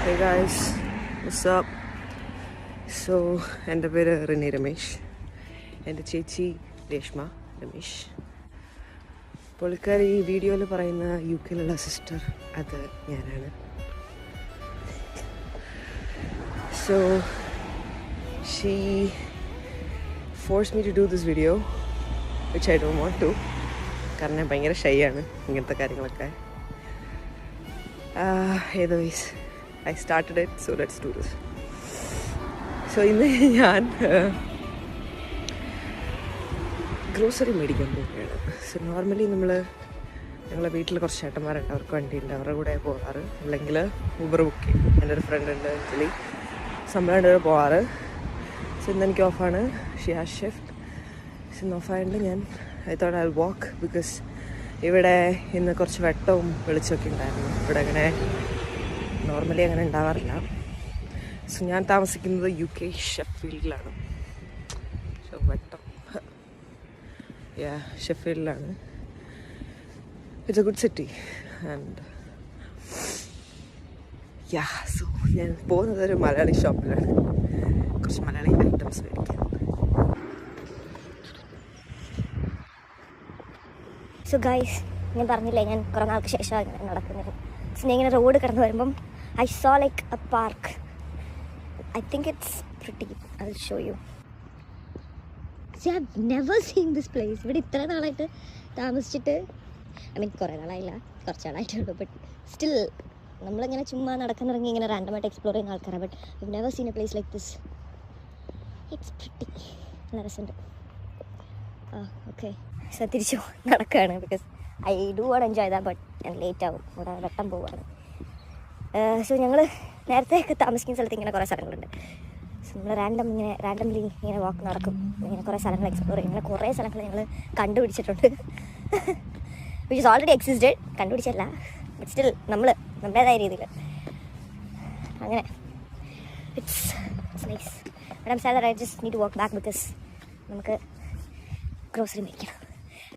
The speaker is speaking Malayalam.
Hey guys, what's up? So, എൻ്റെ പേര് റിനി രമേശ്, എൻ്റെ ചേച്ചി രേഷ്മ രമേശ്. പുള്ളിക്കാരി ഈ വീഡിയോയിൽ പറയുന്ന UK-ലുള്ള സിസ്റ്റർ, അത് ഞാനാണ്. So, she forced me to do this video, which I don't want to. കാരണം ഞാൻ ഭയങ്കര ഷൈ ആണ് ഇങ്ങനത്തെ കാര്യങ്ങളൊക്കെ. Anyways, I started it, so let's do this. So ഇന്ന് ഞാൻ ഗ്രോസറി മേടിക്കാൻ പോവുകയാണ്. സോ നോർമലി ഞങ്ങളെ വീട്ടിൽ കുറച്ച് ചേട്ടന്മാരുണ്ട്, അവർക്ക് വണ്ടിയുണ്ട്, അവരുടെ കൂടെ പോകാറ്. അല്ലെങ്കിൽ ഊബർ ബുക്ക് ചെയ്യും. എൻ്റെ ഒരു ഫ്രണ്ട് ഉണ്ട് ആക്ച്വലി, സംഭവം പോകാറ്. സോ ഇന്ന് എനിക്ക് ഓഫാണ്. She has shift. സോ ഇന്ന് ഓഫായതുകൊണ്ട് ഞാൻ I thought I walk, because ഇവിടെ ഇന്ന് കുറച്ച് വെട്ടവും വെളിച്ചമൊക്കെ ഉണ്ടായിരുന്നു. ഇവിടെ അങ്ങനെ നോർമലി അങ്ങനെ ഉണ്ടാവാറില്ല. സോ ഞാൻ താമസിക്കുന്നത് UK ഷെഫീൽഡിലാണ്. സോ വെട്ടം ഷെഫീൽഡിലാണ്. It's a good city and so ഞാൻ പോകുന്നത് ഒരു മലയാളി ഷോപ്പിലാണ്. കുറച്ച് മലയാളി ഐറ്റംസ് മേടിക്കാൻ. സോ ഗൈസ്, ഞാൻ പറഞ്ഞില്ലേ ഞാൻ കുറേ നാൾക്ക് ശേഷം നടക്കുന്നത്. സോ ഞാൻ ഇങ്ങനെ റോഡ് കടന്ന് വരുമ്പം I so like A park. I think it's pretty. I'll show you. See, I've never seen this place. ഇവിടെ ഇത്ര നാളായിട്ട് താമസിച്ചിട്ട്, ഐ മീൻ കുറേ നാളായില്ല, കുറച്ച് നാളായിട്ടുള്ളൂ. ബട്ട് സ്റ്റിൽ നമ്മളിങ്ങനെ ചുമ്മാ നടക്കാനിറങ്ങി ഇങ്ങനെ റാൻഡമായിട്ട് എക്സ്പ്ലോർ ചെയ്യുന്ന ആൾക്കാരാണ്. But I've never seen a place like this. It's pretty. നല്ല രസമുണ്ട്. ഓക്കെ, സോ തിരിച്ചു നടക്കുകയാണ്. Because I do won't enjoy that, but ഞാൻ ലേറ്റ് ആവും, ഇവിടെ വെട്ടം പോവുകയാണ്. സോ ഞങ്ങൾ നേരത്തെയൊക്കെ താമസിക്കുന്ന സ്ഥലത്ത് ഇങ്ങനെ കുറേ സ്ഥലങ്ങളുണ്ട്. സോ നമ്മൾ റാൻഡംലി ഇങ്ങനെ വാക്ക് നടക്കും, ഇങ്ങനെ കുറേ സ്ഥലങ്ങൾ എക്സ്പ്ലോർ ചെയ്യും. ഇങ്ങനെ കുറേ സ്ഥലങ്ങൾ ഞങ്ങൾ കണ്ടുപിടിച്ചിട്ടുണ്ട്, വിച്ച് ഇസ് ഓൾറെഡി എക്സിസ്റ്റഡ്. കണ്ടുപിടിച്ചല്ല, ബട്ട് സ്റ്റിൽ നമ്മുടേതായ രീതിയിൽ അങ്ങനെ it's nice. But I am sad that I just need to walk back, because നമുക്ക് ഗ്രോസറി മേടിക്കണം.